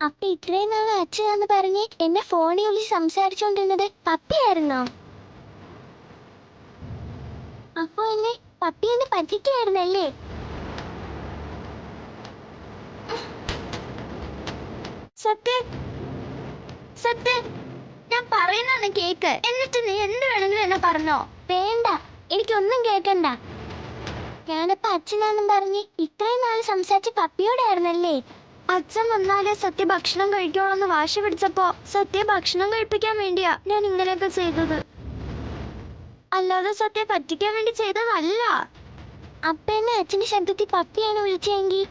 അപ്പൊ ഇത്രയും നാൾ അച്ഛനാന്ന് പറഞ്ഞ് എന്നെ ഫോണിൽ വിളിച്ച് സംസാരിച്ചോണ്ടിരുന്നത് പപ്പിയായിരുന്നോ? അപ്പൊ എന്നെ പപ്പി എന്നെ പറ്റിക്കായിരുന്നല്ലേ? സത്യ സത്യ ഞാൻ പറയുന്ന കേക്ക്. എന്നിട്ട് നീ എന്ത് വേണമെങ്കിലും എന്നെ പറഞ്ഞോ. വേണ്ട, എനിക്കൊന്നും കേൾക്കണ്ട. ഞാനിപ്പോ അച്ഛനാന്നും പറഞ്ഞ് ഇത്രയും നാൾ സംസാരിച്ച പപ്പിയോടായിരുന്നല്ലേ? അച്ഛൻ വന്നാല് സത്യ ഭക്ഷണം കഴിക്കണമെന്ന് വാശി പിടിച്ചപ്പോ സത്യ ഭക്ഷണം കഴിപ്പിക്കാൻ വേണ്ടിയാ ഞാൻ ഇങ്ങനെയൊക്കെ ചെയ്തത്. അല്ലാതെ സത്യ പറ്റിക്കാൻ വേണ്ടി ചെയ്തതല്ല. അപ്പ എന്നെ അച്ഛന്റെ ശബ്ദത്തിൽ പപ്പിയാണ് വിളിച്ചെങ്കിൽ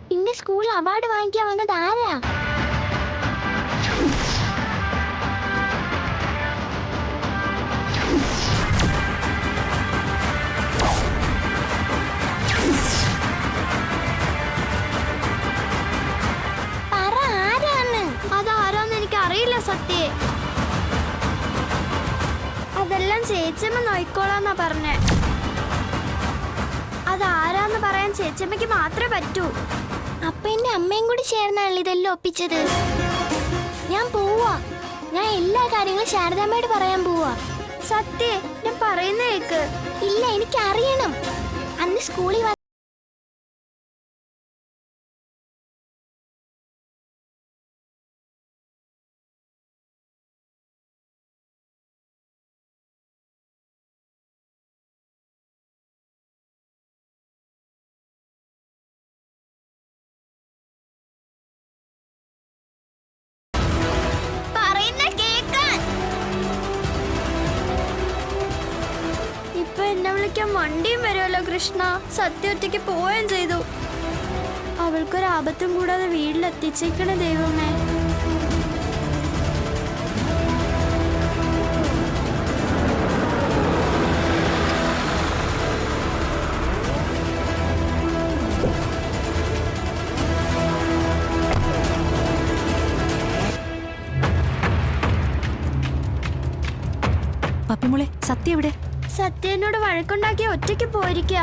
പിന്നെ സ്കൂളിൽ അവാർഡ് വാങ്ങിക്കാൻ വന്നത് ആരാ? സത്യ അതെല്ലാം ചേച്ചമ്മ നോയിക്കോളാന്നാ പറഞ്ഞേ. അതാരാന്ന് പറയാൻ ചേച്ചമ്മയ്ക്ക് മാത്രമേ പറ്റൂ. അപ്പൊ എന്റെ അമ്മയും കൂടി ചേർന്നാണ് ഇതെല്ലാം ഒപ്പിച്ചത്. ഞാൻ പോവാ. ഞാൻ എല്ലാ കാര്യങ്ങളും ശാരദാമ്മയോട് പറയാൻ പോവാ. സത്യ ഞാൻ പറയുന്ന കേക്ക്. ഇല്ല, എനിക്ക് അറിയണം. അന്ന് സ്കൂളിൽ എന്നെ വിളിക്കാൻ വണ്ടിയും വരുമല്ലോ കൃഷ്ണ. സത്യ ഒറ്റയ്ക്ക് പോവുകയും ചെയ്തു. അവൾക്കൊരാപത്തും കൂടാതെ വീട്ടിലെത്തിച്ചേക്കണേ ദൈവമേ. പപ്പിമോളെ, സത്യ എവിടെ? സത്യനോട് വഴക്കുണ്ടാക്കി ഒറ്റയ്ക്ക് പോയിരിക്കാ.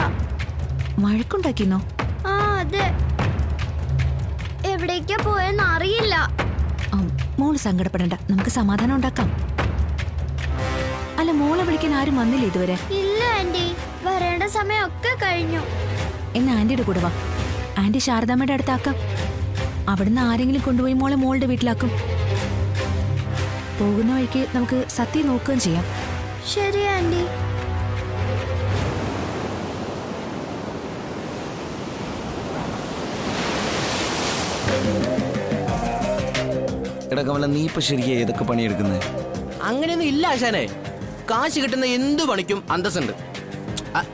വഴക്കുണ്ടാക്കിന്നോ? ആ അതെ. എവിടേക്കാ പോയെന്ന് അറിയില്ല. മോള് സങ്കടപ്പെടണ്ട, നമുക്ക് സമാധാനം ഉണ്ടാക്കാം. അല്ല, മോളെ വിളിക്കാൻ ആരും വന്നില്ല ഇതുവരെ? ഇല്ല ആന്റി, വരേണ്ട സമയമൊക്കെ കഴിഞ്ഞു. എന്നാ ആന്റിയുടെ കൂടെ വാ. ആന്റി ശാരദാമ്മയുടെ അടുത്താക്കാം. അവിടുന്ന് ആരെങ്കിലും കൊണ്ടുപോയി മോളെ മോളുടെ വീട്ടിലാക്കും. പോകുന്ന വഴിക്ക് നമുക്ക് സത്യം നോക്കുകയും ചെയ്യാം. ശരി ആന്റി. എടാ കമല, നീ ഇപ്പൊ ശരിക്കും ഏതൊക്കെ പണിയെടുക്കുന്നത്? അങ്ങനെയൊന്നും ഇല്ല ആശാനെ. കാശ് കിട്ടുന്ന എന്തു പണിക്കും അന്തസ്സുണ്ട്.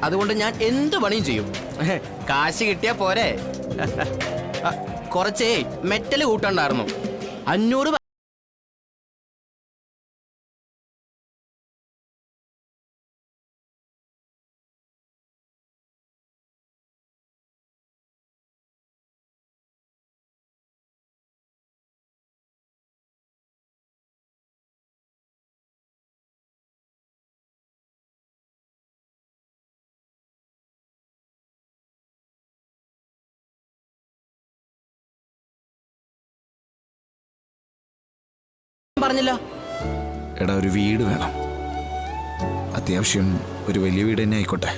അതുകൊണ്ട് ഞാൻ എന്ത് പണിയും ചെയ്യും. കാശ് കിട്ടിയാ പോരെ. കുറച്ചേ മെറ്റല് കൂട്ടണ്ടായിരുന്നു. 500 പറഞ്ഞില്ല. എടാ, ഒരു വീട് വേണം. അത്യാവശ്യം ഒരു വലിയ വീട് തന്നെ ആയിക്കോട്ടെ.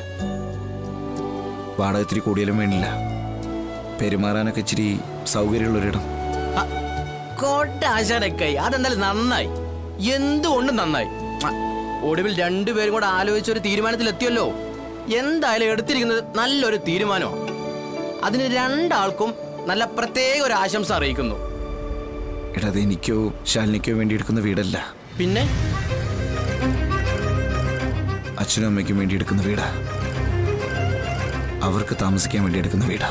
വാടക ഇത്തിരി കൂടിയാലും വേണില്ല. പെരുമാറാനൊക്കെ ഇച്ചിരി സൗകര്യമുള്ളൊരിടം. കോട്ട ആശാനൊക്കെ അതെന്തായാലും നന്നായി. എന്തുകൊണ്ടും നന്നായി. ഒടുവിൽ രണ്ടുപേരും കൂടെ ആലോചിച്ചൊരു തീരുമാനത്തിലെത്തിയല്ലോ. എന്തായാലും എടുത്തിരിക്കുന്നത് നല്ലൊരു തീരുമാനമാണ്. അതിന് രണ്ടാൾക്കും നല്ല പ്രത്യേക ഒരു ആശംസ അറിയിക്കുന്നു. എടാ, അത് എനിക്കോ ശാലിനിക്കോ വേണ്ടി എടുക്കുന്ന വീടല്ല. പിന്നെ അച്ഛനും അമ്മയ്ക്കും വേണ്ടി എടുക്കുന്ന വീടാ. അവർക്ക് താമസിക്കാൻ വേണ്ടി എടുക്കുന്ന വീടാ.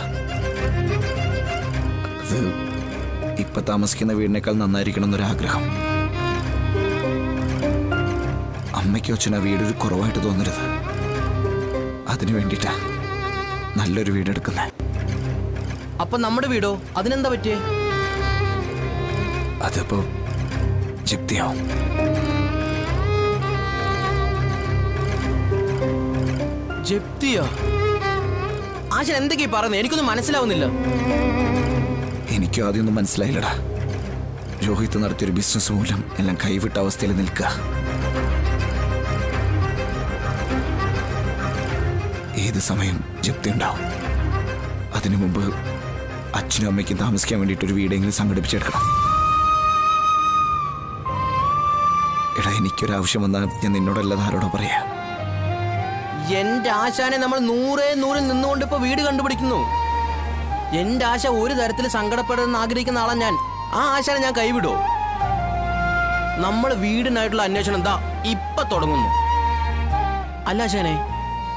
അത് ഇപ്പൊ താമസിക്കുന്ന വീടിനേക്കാൾ നന്നായിരിക്കണം എന്നൊരാഗ്രഹം. അമ്മയ്ക്കോ അച്ഛനോ വീടൊരു കുറവായിട്ട് തോന്നരുത്. അതിനു വേണ്ടിട്ടാ നല്ലൊരു വീടെടുക്കുന്നേ. അപ്പൊ നമ്മുടെ വീടോ? അതിനെന്താ പറ്റിയേ? അതിപ്പോ ജപ്തിയാവും. ജപ്തിയോ? ആശാൻ എന്തൊക്കെയാ പറയുന്നത്? എനിക്കൊന്നും മനസ്സിലാവുന്നില്ല. എനിക്കും ആദ്യമൊന്നും മനസ്സിലായില്ലടാ. രോഹിത് നടത്തിയൊരു ബിസിനസ് മൂലം എല്ലാം കൈവിട്ട അവസ്ഥയിൽ നിൽക്കുക. ഏത് സമയം ജപ്തി ഉണ്ടാവും. അതിനു മുമ്പ് അച്ഛനും അമ്മയ്ക്കും താമസിക്കാൻ വേണ്ടിയിട്ടൊരു വീടെങ്കിലും സംഘടിപ്പിച്ചെടുക്കണം. എടാ, എനിക്കൊരാവശ്യം വന്നാൽ ഞാൻ നിന്നോടല്ലാതെ ആരോടോ പറയാ. എന്റെ ആശാനെ നമ്മൾ 100 നിന്നുകൊണ്ട് ഇപ്പൊ വീട് കണ്ടുപിടിക്കുന്നു. എന്റെ ആശ ഒരു തരത്തിൽ സങ്കടപ്പെടണമെന്ന് ആഗ്രഹിക്കുന്ന ആളാ ഞാൻ. ആ ആശാനെ ഞാൻ കൈവിടോ? നമ്മൾ വീടിനായിട്ടുള്ള അന്വേഷണം എന്താ ഇപ്പൊ തുടങ്ങുന്നു. അല്ല ആശാനെ,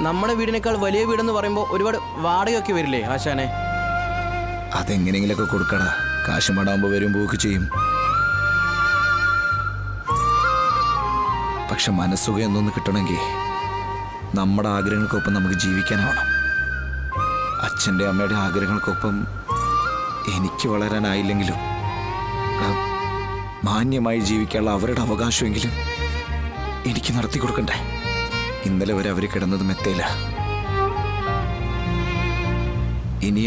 നമ്മുടെ വീടിനേക്കാൾ വലിയ വീടെന്ന് പറയുമ്പോൾ ഒരുപാട് വാടകയൊക്കെ വരില്ലേ ആശാനെ? അതെങ്ങനെയെങ്കിലൊക്കെ കൊടുക്കടാ. കാശ് മടാകുമ്പോ വരും പോക്ക് ചെയ്യും. പക്ഷെ മനസ്സുഖം എന്നൊന്ന് കിട്ടണമെങ്കിൽ നമ്മുടെ ആഗ്രഹങ്ങൾക്കൊപ്പം നമുക്ക് ജീവിക്കാനാവണം. അച്ഛൻ്റെ അമ്മയുടെ ആഗ്രഹങ്ങൾക്കൊപ്പം എനിക്ക് വളരാനായില്ലെങ്കിലും മാന്യമായി ജീവിക്കാനുള്ള അവരുടെ അവകാശമെങ്കിലും എനിക്ക് നടത്തി കൊടുക്കണ്ടേ. ഇന്നലെ വരെ അവർ കിടന്നത് മെത്തയില്ല. ഇനി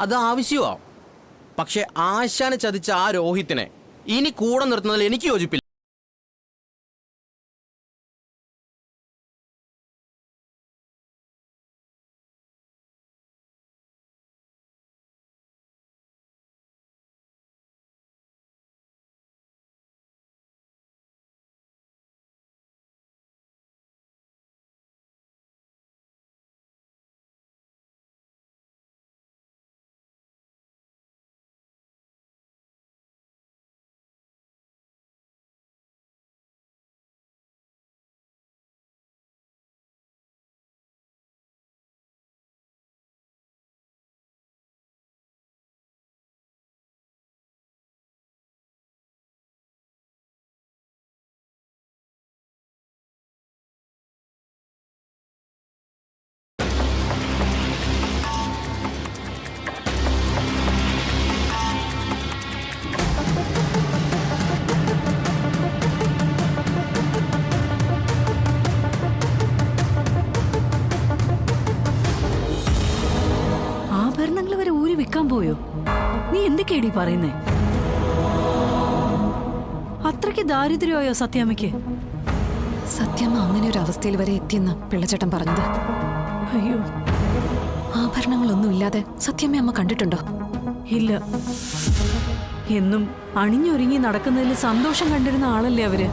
അത് ആവശ്യമാ. പക്ഷെ ആശാനെ ചതിച്ച ആ രോഹിത്തിനെ ഇനി കൂടെ നിർത്തുന്നതിൽ എനിക്ക് യോജിപ്പില്ല. ആഭരണങ്ങൾ വരെ ഊരി വിൽക്കാൻ പോയോ? നീ എന്തൊക്കെയാടി പറയുന്നേ? അത്രയ്ക്ക് ദാരിദ്ര്യമായോ സത്യാമ്മയ്ക്ക്? സത്യമ്മ അങ്ങനെ ഒരു അവസ്ഥയിൽ വരെ എത്തിയെന്ന് പിള്ളച്ചേട്ടൻ പറഞ്ഞത്. അയ്യോ, ആഭരണങ്ങളൊന്നും ഇല്ലാതെ സത്യമ്മ അമ്മ കണ്ടിട്ടുണ്ടോ? ഇല്ല. എന്നും അണിഞ്ഞൊരുങ്ങി നടക്കുന്നതിൽ സന്തോഷം കണ്ടിരുന്ന ആളല്ലേ അവര്.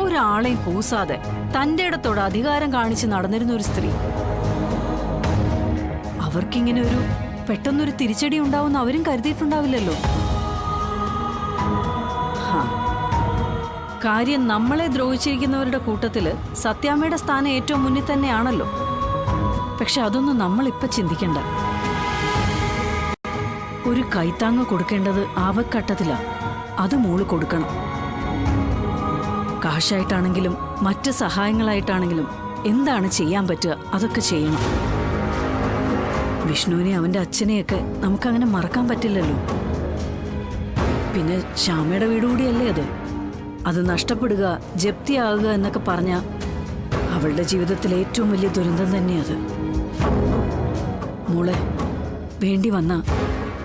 ഒരാളെയും കൂസാതെ തന്റെ ഇടത്തോട് അധികാരം കാണിച്ച് നടന്നിരുന്ന ഒരു സ്ത്രീ. അവർക്കിങ്ങനെ ഒരു പെട്ടെന്നൊരു തിരിച്ചടി ഉണ്ടാവുന്ന അവരും കരുതിയിട്ടുണ്ടാവില്ലല്ലോ. കാര്യം നമ്മളെ ദ്രോഹിച്ചിരിക്കുന്നവരുടെ കൂട്ടത്തില് സത്യാമ്മയുടെ സ്ഥാനം ഏറ്റവും മുന്നിൽ തന്നെയാണല്ലോ. പക്ഷെ അതൊന്നും നമ്മളിപ്പൊ ചിന്തിക്കണ്ട. ഒരു കൈത്താങ്ങ് കൊടുക്കേണ്ടത് ആപത്ഘട്ടത്തിലാ. അത് മോള് കൊടുക്കണം. കാശായിട്ടാണെങ്കിലും മറ്റ് സഹായങ്ങളായിട്ടാണെങ്കിലും എന്താണ് ചെയ്യാൻ പറ്റുക അതൊക്കെ ചെയ്യണം. വിഷ്ണുവിനെ അവന്റെ അച്ഛനെയൊക്കെ നമുക്കങ്ങനെ മറക്കാൻ പറ്റില്ലല്ലോ. പിന്നെ ശ്യാമയുടെ വീട് കൂടിയല്ലേ അത്. അത് നഷ്ടപ്പെടുക, ജപ്തിയാകുക എന്നൊക്കെ പറഞ്ഞ അവളുടെ ജീവിതത്തിലെ ഏറ്റവും വലിയ ദുരന്തം തന്നെയത്. മോളെ, വേണ്ടി വന്ന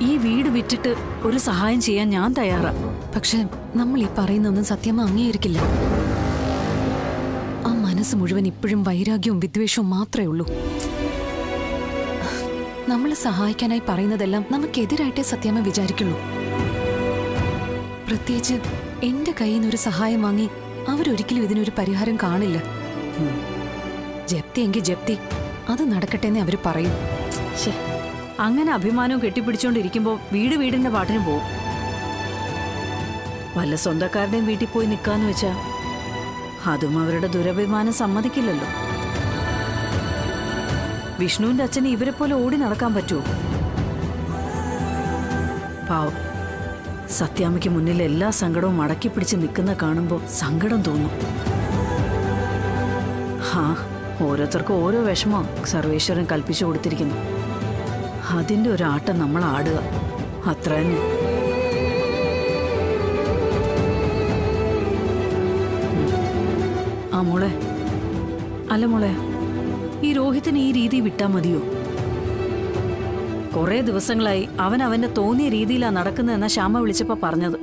ഈ വീട് വിറ്റിട്ട് ഒരു സഹായം ചെയ്യാൻ ഞാൻ തയ്യാറാ. പക്ഷെ നമ്മൾ ഈ പറയുന്നൊന്നും സത്യമ്മ അംഗീകരിക്കില്ല. ആ മനസ്സ് മുഴുവൻ ഇപ്പോഴും വൈരാഗ്യവും വിദ്വേഷവും മാത്രമേ ഉള്ളൂ. നമ്മൾ സഹായിക്കാനായി പറയുന്നതെല്ലാം നമുക്കെതിരായിട്ടേ സത്യമ്മ വിചാരിക്കുള്ളൂ. പ്രത്യേകിച്ച് എന്റെ കയ്യിൽ നിന്നൊരു സഹായം വാങ്ങി അവരൊരിക്കലും ഇതിനൊരു പരിഹാരം കാണില്ല. ജപ്തി എങ്കിൽ ജപ്തി, അത് നടക്കട്ടെ എന്നേ അവര് പറയും. അങ്ങനെ അഭിമാനവും കെട്ടിപ്പിടിച്ചോണ്ടിരിക്കുമ്പോ വീടിന്റെ പാട്ടിന് പോവും. വല്ല സ്വന്തക്കാരുടെയും വീട്ടിൽ പോയി നിൽക്കാന്ന് വെച്ചാ അതും അവരുടെ ദുരഭിമാനം സമ്മതിക്കില്ലല്ലോ. വിഷ്ണുവിന്റെ അച്ഛന് ഇവരെ പോലെ ഓടി നടക്കാൻ പറ്റുമോ? പാവം സത്യാമ്മയ്ക്ക് മുന്നിൽ എല്ലാ സങ്കടവും അടക്കി പിടിച്ച് നിൽക്കുന്ന കാണുമ്പോൾ സങ്കടം തോന്നും. ഹാ, ഓരോരുത്തർക്കും ഓരോ വിഷമം സർവേശ്വരൻ കൽപ്പിച്ചു കൊടുത്തിരിക്കുന്നു. അതിന്റെ ഒരു ആട്ടം നമ്മൾ ആടുക, അത്ര തന്നെ. ആ മോളെ, അല്ല മോളെ, ഈ രോഹിത്തിന് ഈ രീതി വിട്ടാ മതിയോ? കുറെ ദിവസങ്ങളായി അവൻ അവന്റെ തോന്നിയ രീതിയിലാ നടക്കുന്നതെന്നാ ശ്യാമ വിളിച്ചപ്പോ പറഞ്ഞത്.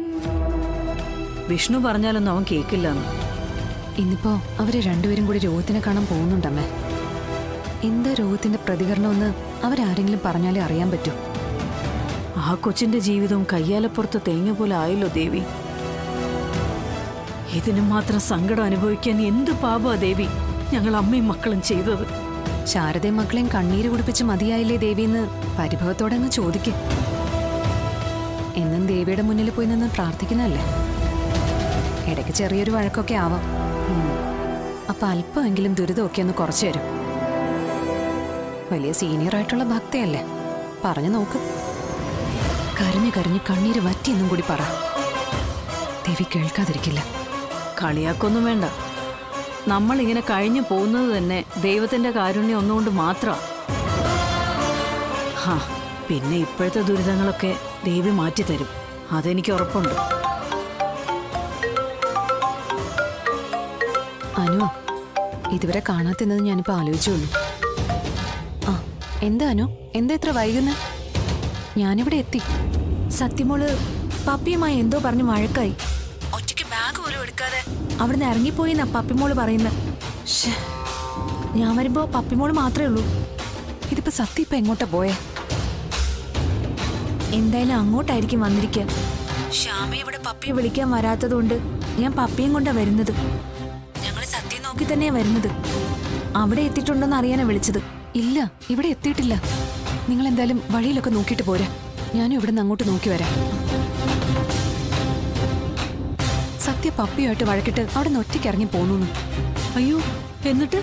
വിഷ്ണു പറഞ്ഞാലൊന്നും അവൻ കേക്കില്ലെന്ന്. ഇന്നിപ്പോ അവര് രണ്ടുപേരും കൂടി രോഹിത്തിനെ കാണാൻ പോകുന്നുണ്ടമ്മേ. എന്താ രോഹിത്തിന്റെ പ്രതികരണമെന്ന് അവരാരെങ്കിലും പറഞ്ഞാലേ അറിയാൻ പറ്റൂ. ആ കൊച്ചിന്റെ ജീവിതവും കയ്യാലപ്പുറത്ത് തേങ്ങ പോലെ ആയല്ലോ ദേവി. ഇതിന് മാത്രം സങ്കടം അനുഭവിക്കാൻ എന്ത് പാപാ ദേവി ഞങ്ങൾ അമ്മയും മക്കളും ചെയ്തത്. ശാരദയും മക്കളെയും കണ്ണീര് കുടിപ്പിച്ച് മതിയായില്ലേ ദേവിന്ന് പരിഭവത്തോടെ അങ്ങ് ചോദിക്കും. എന്നും ദേവിയുടെ മുന്നിൽ പോയി നിന്ന് പ്രാർത്ഥിക്കുന്നതല്ലേ. ഇടയ്ക്ക് ചെറിയൊരു വഴക്കൊക്കെ ആവാം. അപ്പൊ അല്പമെങ്കിലും ദുരിതമൊക്കെ ഒന്ന് കുറച്ചു തരും. വലിയ സീനിയറായിട്ടുള്ള ഭക്തയല്ലേ, പറഞ്ഞു നോക്ക്. കരഞ്ഞു കരഞ്ഞ് കണ്ണീര് വറ്റിയെന്നും കൂടി പറ. ദേവി കേൾക്കാതിരിക്കില്ല. കളിയാക്കൊന്നും വേണ്ട. നമ്മളിങ്ങനെ കഴിഞ്ഞു പോകുന്നത് തന്നെ ദൈവത്തിന്റെ കാരുണ്യം ഒന്നുകൊണ്ട് മാത്രം. ഹാ, പിന്നെ ഇപ്പോഴത്തെ ദുരിതങ്ങളൊക്കെ ദേവി മാറ്റിത്തരും, അതെനിക്ക് ഉറപ്പുണ്ട്. അനു, ഇതുവരെ കാണാത്തെന്നത് ഞാനിപ്പോ ആലോചിച്ചുള്ളൂ. ആ, എന്താ അനു, എന്താ ഇത്ര വൈകുന്നേ? ഞാനിവിടെ എത്തി. സത്യമോള് പപ്പിയുമായി എന്തോ പറഞ്ഞ് വഴക്കായി. ഒറ്റയ്ക്ക് ബാഗ് പോലും എടുക്കാതെ അവിടുന്ന് ഇറങ്ങിപ്പോയി എന്നാ പപ്പിമോള് പറയുന്നത്. ഞാൻ വരുമ്പോ പപ്പിമോള് മാത്രമേ ഉള്ളൂ. ഇതിപ്പോ സത്യം ഇപ്പൊ എങ്ങോട്ടാ പോയേ? എന്തായാലും അങ്ങോട്ടായിരിക്കും വന്നിരിക്കുക. ശ്യാമ ഇവിടെ പപ്പിയെ വിളിക്കാൻ വരാത്തതുകൊണ്ട് ഞാൻ പപ്പിയും കൊണ്ടാ വരുന്നത്. ഞങ്ങൾ സത്യം നോക്കി തന്നെയാ വരുന്നത്. അവിടെ എത്തിയിട്ടുണ്ടോന്ന് അറിയാനാ വിളിച്ചത്. ഇല്ല, ഇവിടെ എത്തിയിട്ടില്ല. നിങ്ങൾ എന്തായാലും വഴിയിലൊക്കെ നോക്കിയിട്ട് പോരാ. ഞാനും ഇവിടെ നിന്ന് അങ്ങോട്ട് നോക്കി വരാം. സത്യ പപ്പിയുമായിട്ട് വഴക്കിട്ട് അവിടെ നിന്ന് ഒറ്റയ്ക്ക് ഇറങ്ങി പോന്നു. അയ്യോ, എന്നിട്ട്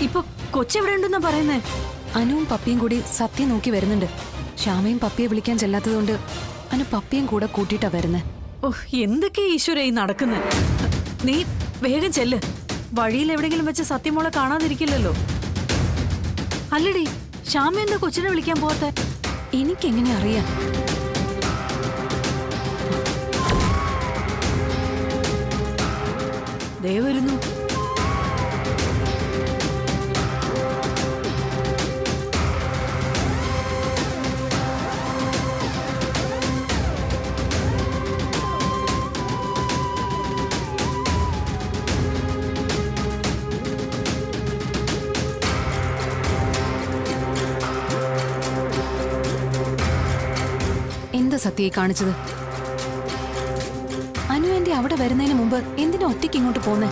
ഇപ്പൊ കൊച്ചെവിടെ ഉണ്ടെന്നാ പറയുന്നേ? അനുവും പപ്പിയും കൂടി സത്യം നോക്കി വരുന്നുണ്ട്. ശ്യാമയും പപ്പിയെ വിളിക്കാൻ ചെല്ലാത്തതുകൊണ്ട് അനു പപ്പിയും കൂടെ കൂട്ടിയിട്ടാ വരുന്നേ. ഓഹ്, എന്തൊക്കെയാ ഈശ്വര ഈ നടക്കുന്നേ? നീ വേഗം ചെല്ല്. വഴിയിൽ എവിടെയെങ്കിലും വെച്ച് സത്യമോളെ കാണാതിരിക്കില്ലല്ലോ. അല്ലടി, ശ്യാമ എന്താ കൊച്ചിനെ വിളിക്കാൻ പോകാത്തെ? എനിക്കെങ്ങനെ അറിയാം? ദേ വരുന്നു. എന്താ സത്യ കാണിച്ചത്? അനു എന്റെ അവിടെ വരുന്നതിന് മുമ്പ് എന്തിനാ ഒറ്റയ്ക്ക് ഇങ്ങോട്ട് പോന്നേ?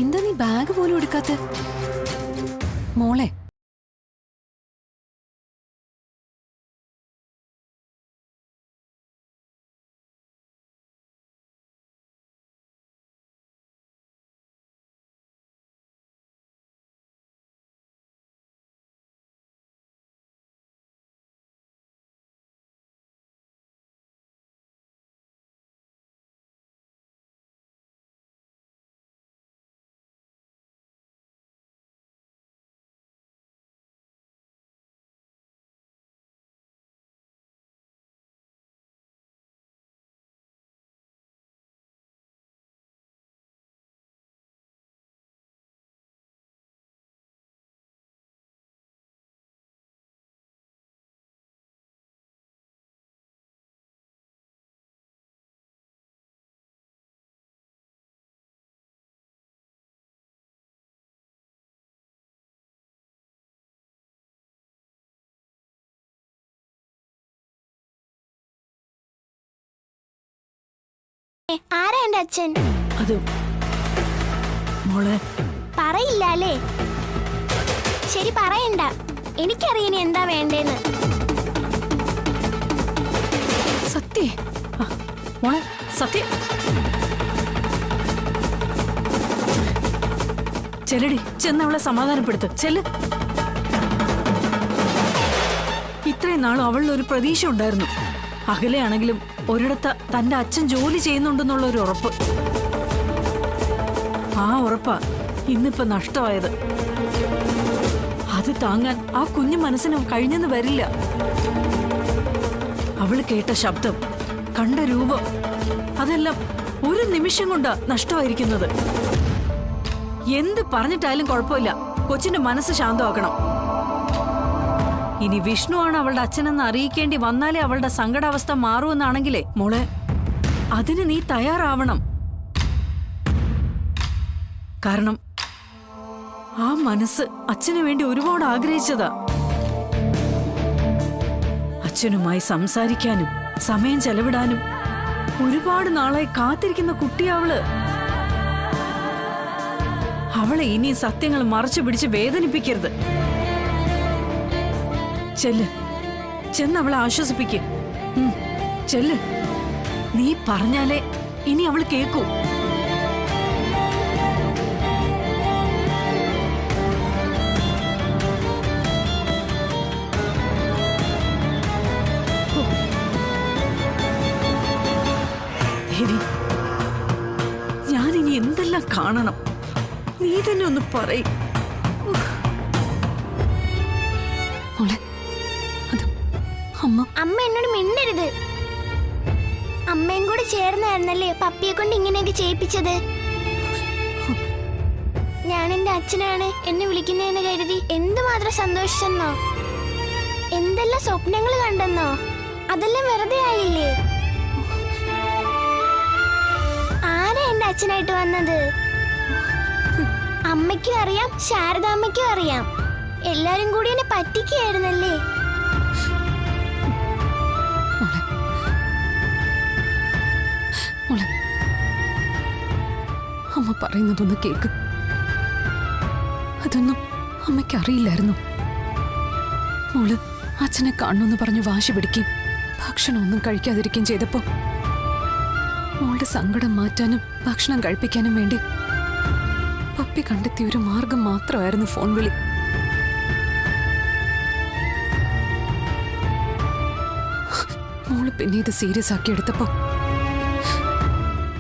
എന്താ നീ ബാഗ് പോലും എടുക്കാത്ത? മോളെ, ആരാ എന്റെ അച്ഛൻ? അത് മോളെ, പറയില്ല അല്ലേ? ശരി, പറയണ്ട. എനിക്കറിയാം എന്താ വേണ്ടേന്ന്. സത്യ മോളെ, സത്യം ചെല്ലടി, ചെന്ന് അവളെ സമാധാനപ്പെടുത്ത്. ചെല്ല്. ഇത്രയും നാളും അവളിൽ ഒരു പ്രതീക്ഷ ഉണ്ടായിരുന്നു. അകലെയാണെങ്കിലും ഒരിടത്ത് തന്റെ അച്ഛൻ ജോലി ചെയ്യുന്നുണ്ടെന്നുള്ള ഒരു ഉറപ്പ്. ആ ഉറപ്പാ ഇന്നിപ്പോ നഷ്ടമായത്. അത് താങ്ങാൻ ആ കുഞ്ഞു മനസ്സിന് കഴിഞ്ഞെന്ന് വരില്ല. അവള് കേട്ട ശബ്ദം, കണ്ട രൂപം, അതെല്ലാം ഒരു നിമിഷം കൊണ്ടാ നഷ്ടമായിരിക്കുന്നത്. എന്ത് പറഞ്ഞിട്ടായാലും കുഴപ്പമില്ല, കൊച്ചിന്റെ മനസ്സ് ശാന്തമാക്കണം. ഇനി വിഷ്ണുവാണ് അവളുടെ അച്ഛനെന്ന് അറിയിക്കേണ്ടി വന്നാലേ അവളുടെ സങ്കടാവസ്ഥ മാറുമെന്നാണെങ്കിലേ മോളെ, അതിന് നീ തയ്യാറാവണം. കാരണം ആ മനസ്സ് അച്ഛന് വേണ്ടി ഒരുപാട് ആഗ്രഹിച്ചതാ. അച്ഛനുമായി സംസാരിക്കാനും സമയം ചെലവിടാനും ഒരുപാട് നാളായി കാത്തിരിക്കുന്ന കുട്ടിയാവള്. അവളെ ഇനി സത്യങ്ങൾ മറച്ചു പിടിച്ച് വേദനിപ്പിക്കരുത്. ചെല്ല്, ചെന്ന് അവളെ ആശ്വസിപ്പിക്ക്. ചെല്ല്, നീ പറഞ്ഞാലേ ഇനി അവള് കേക്കൂ. ദേവി, ഞാനിനി എന്തെല്ലാം കാണണം? നീ തന്നെ ഒന്ന് പറയ്. മോളെ, അത് അമ്മ അമ്മ എന്നോട് മിണ്ടരുത്. അമ്മയും കൂടെ ചേർന്നായിരുന്നല്ലേ പപ്പിയെ കൊണ്ട് ഇങ്ങനെയൊക്കെ ചെയ്യിപ്പിച്ചത്. ഞാൻ എന്റെ അച്ഛനാണ് എന്നെ വിളിക്കുന്നതെന്ന് കരുതി എന്തുമാത്രം സന്തോഷിച്ചെന്നോ, എന്തെല്ലാം സ്വപ്നങ്ങൾ കണ്ടെന്നോ, അതെല്ലാം വെറുതെ ആയില്ലേ? ആരാ എന്റെ അച്ഛനായിട്ട് വന്നത്? അമ്മയ്ക്കും അറിയാം, ശാരദാമ്മയ്ക്കും അറിയാം. എല്ലാരും കൂടി എന്നെ പറ്റിക്കുകയായിരുന്നല്ലേ? മോളെ, അമ്മ പറയുന്നതൊന്ന് കേക്ക്. അതൊന്നും അമ്മയ്ക്ക് അറിയില്ലായിരുന്നു. മോള് അച്ഛനെ കാണണമെന്ന് പറഞ്ഞ് വാശി പിടിക്കുകയും ഭക്ഷണമൊന്നും കഴിക്കാതിരിക്കുകയും ചെയ്തപ്പോ മോളുടെ സങ്കടം മാറ്റാനും ഭക്ഷണം കഴിപ്പിക്കാനും വേണ്ടി പപ്പി കണ്ടെത്തിയ ഒരു മാർഗം മാത്രമായിരുന്നു ഫോൺ വിളി. മോള് പിന്നെ ഇത് സീരിയസ് ആക്കി എടുത്തപ്പോ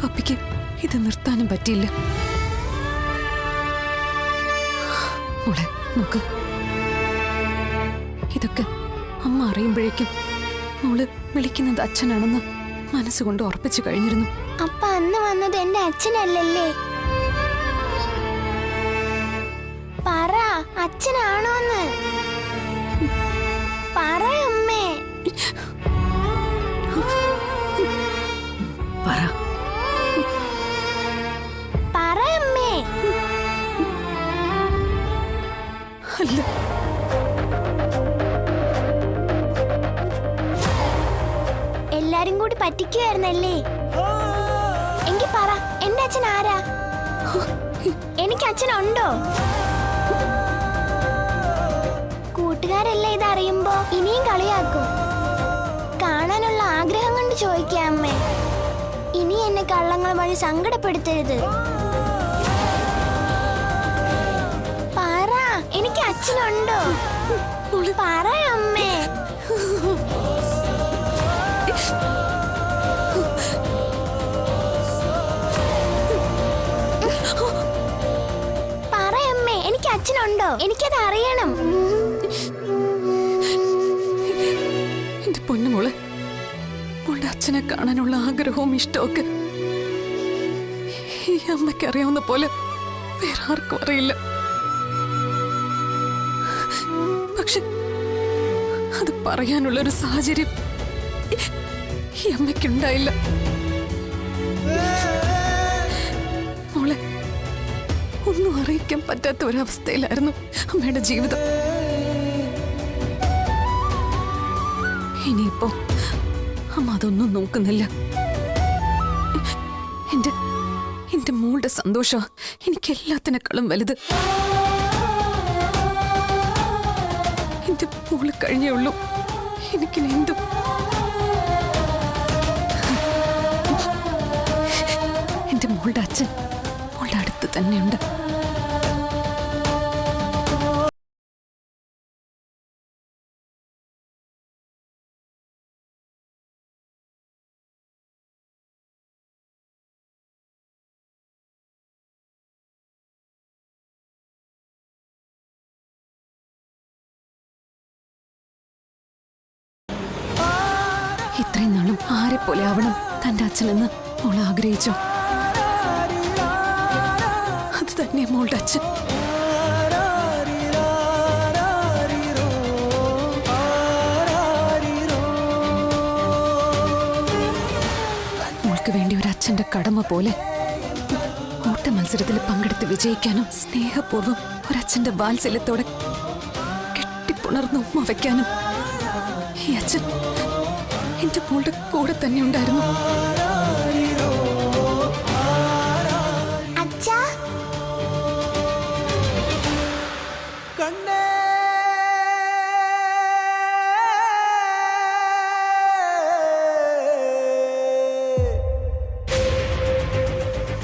പപ്പിക്ക് ഇത് നിർത്താനും പറ്റിയില്ല. മോളെ നോക്ക്, ഇതൊക്കെ അമ്മ അറിയുമ്പോഴേക്കും മോള് വിളിക്കുന്നത് അച്ഛനാണെന്ന് മനസ്സുകൊണ്ട് ഉറപ്പിച്ചു കഴിഞ്ഞിരുന്നു. അപ്പ അന്ന് വന്നത് എന്റെ അച്ഛനല്ലല്ലേ? പറ, അച്ഛനാണോന്ന് പറ അമ്മേ. പറ. പറ അമ്മേ. അല്ല, എല്ലാരും കൂടി പറ്റിക്കുവായിരുന്നല്ലേ? എങ്കി പറ, എന്റെ അച്ഛൻ ആരാ? എനിക്ക് അച്ഛനുണ്ടോ? കൂട്ടുകാരെല്ലാം ഇതറിയുമ്പോ ഇനിയും കളിയാക്കും. കാണാനുള്ള ആഗ്രഹം കൊണ്ട് ചോദിക്കാം അമ്മേ. ഇനി എന്നെ കള്ളങ്ങൾ വഴി സങ്കടപ്പെടുത്തരുത്. പറ, എനിക്ക് അച്ഛനുണ്ടോ? പറ അമ്മേ. പറയമ്മേ, എനിക്ക് അച്ഛനുണ്ടോ? എനിക്കത് അറിയണം. എന്റെ പൊന്നുമോളെ, മോളുടെ അച്ഛനെ കാണാനുള്ള ആഗ്രഹവും ഇഷ്ടമൊക്കെ ഈ അമ്മയ്ക്ക് അറിയാവുന്ന പോലെ വേറെ ആർക്കും അറിയില്ല. പക്ഷെ അത് പറയാനുള്ള ഒരു സാഹചര്യം ഈ അമ്മയ്ക്കുണ്ടായില്ല. മോളെ, ഒന്നും അറിയിക്കാൻ പറ്റാത്ത ഒരവസ്ഥയിലായിരുന്നു അമ്മയുടെ ജീവിതം. ഇനിയിപ്പോ അമ്മ അതൊന്നും നോക്കുന്നില്ല. എന്റെ മോളുടെ സന്തോഷം എനിക്ക് എല്ലാത്തിനേക്കാളും വലുത്. എന്റെ മോള് കഴിഞ്ഞേ ഉള്ളൂ. എനിക്കിനി എന്തും എന്റെ മോളുടെ അച്ഛൻ മോളുടെ അടുത്ത് തന്നെയുണ്ട്. ഇത്രയും നാളും ആരെ പോലെ ആവണം തന്റെ അച്ഛനെന്ന് മോൾ ആഗ്രഹിച്ചോ? അത് തന്നെ മോളുടെ അച്ഛൻ. മോൾക്ക് വേണ്ടി ഒരു അച്ഛന്റെ കടമ പോലെ ഓട്ട മത്സരത്തിൽ പങ്കെടുത്ത് വിജയിക്കാനും സ്നേഹപൂർവ്വം ഒരച്ഛന്റെ വാത്സല്യത്തോടെ കെട്ടിപ്പുണർന്ന് ഉമ്മ വയ്ക്കാനും ഈ അച്ഛൻ എന്റെ മോളുടെ കൂടെ തന്നെ ഉണ്ടായിരുന്നു.